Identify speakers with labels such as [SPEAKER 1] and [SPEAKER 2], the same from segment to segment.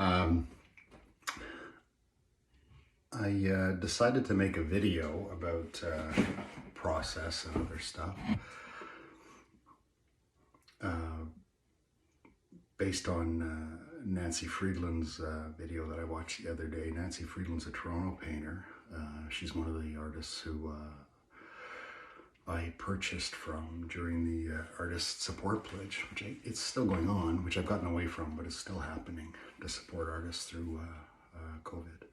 [SPEAKER 1] Um, I decided to make a video about process and other stuff based on Nancy Friedland's video that I watched the other day. Nancy Friedland's a Toronto painter. She's one of the artists who I purchased from during the Artist Support Pledge, which it's still going on, which I've gotten away from, but it's still happening to support artists through COVID.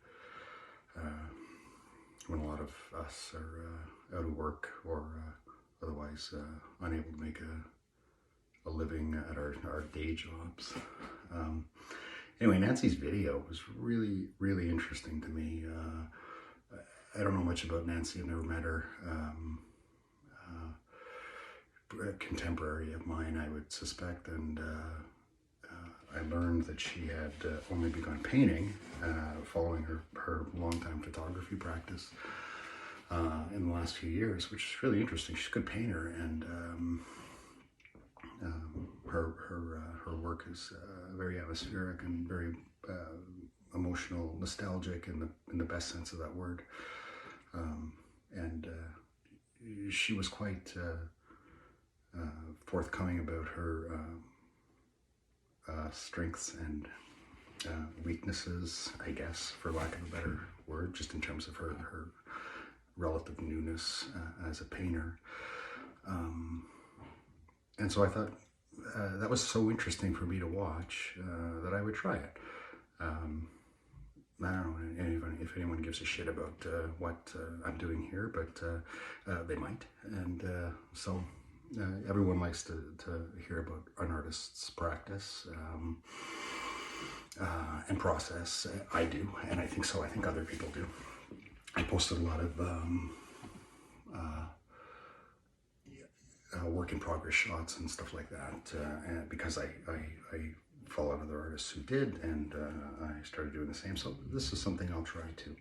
[SPEAKER 1] When a lot of us are out of work or otherwise unable to make a living at our day jobs. Anyway, Nancy's video was really, really interesting to me. I don't know much about Nancy. I've never met her. A contemporary of mine, I would suspect, and I learned that she had only begun painting following her long-time photography practice in the last few years, which is really interesting. She's a good painter, and her work is very atmospheric and very emotional, nostalgic in the best sense of that word. And she was quite forthcoming about her strengths and weaknesses, I guess, for lack of a better word, just in terms of her relative newness as a painter. And so I thought that was so interesting for me to watch that I would try it. I don't know if anyone gives a shit about what I'm doing here, but they might. And so everyone likes to hear about an artist's practice and process. I do, and I think so. I think other people do. I posted a lot of work in progress shots and stuff like that because I follow other artists who did, and I started doing the same. So this is something I'll try to.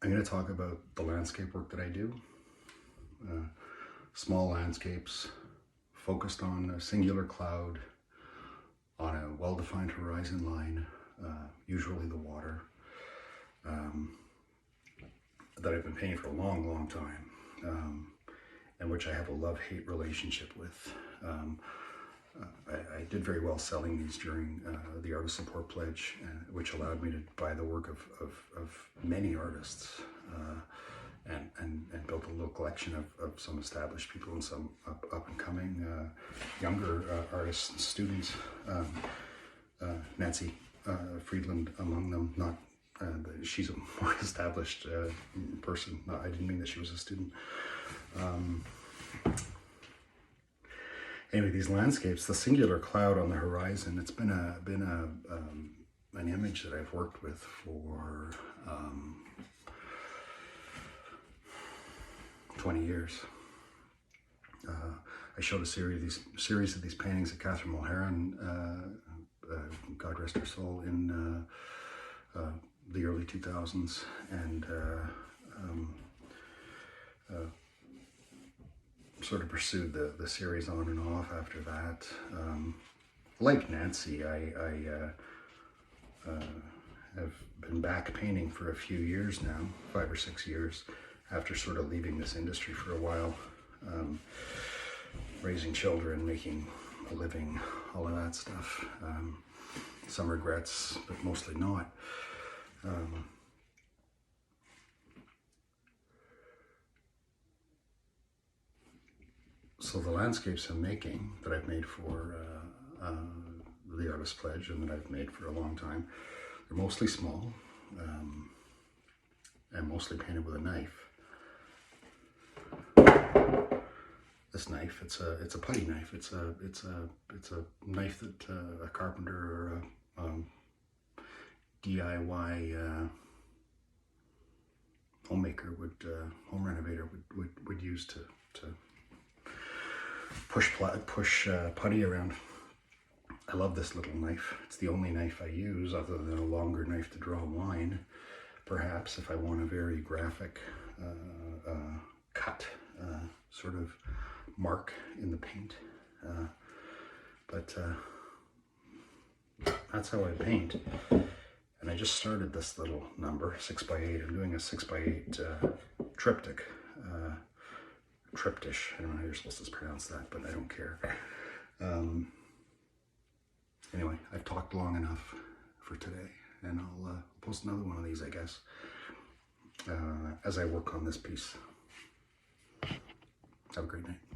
[SPEAKER 1] I'm going to talk about the landscape work that I do. Small landscapes focused on a singular cloud on a well-defined horizon line, usually the water, that I've been painting for a long, long time, and which I have a love-hate relationship with. I did very well selling these during the Artist Support Pledge, which allowed me to buy the work of many artists and built a little collection of some established people and some up-and-coming younger artists and students. Nancy Friedland among them, not she's a more established person. I didn't mean that she was a student. Anyway, these landscapes, the singular cloud on the horizon, it's been an image that I've worked with for 20 years. I showed a series of these paintings at Catherine Mulheron, God rest her soul, in the early 2000s, and sort of pursued the series on and off after that. Like Nancy, I have been back painting for a few years now, 5 or 6 years, after sort of leaving this industry for a while, raising children, making a living, all of that stuff. Some regrets, but mostly not. So the landscapes I'm making, that I've made for the Artist Pledge and that I've made for a long time, they're mostly small and mostly painted with a knife. This knife, it's a putty knife. It's a knife that a carpenter or a DIY homemaker home renovator would use to push putty around. I love this little knife. It's the only knife I use, other than a longer knife to draw line, perhaps, if I want a very graphic cut sort of mark in the paint. But that's how I paint. And I just started this little number, 6x8. I'm doing a 6x8 triptych. Triptych. I don't know how you're supposed to pronounce that, but I don't care. Anyway, I've talked long enough for today, and I'll post another one of these, I guess, as I work on this piece. Have a great night.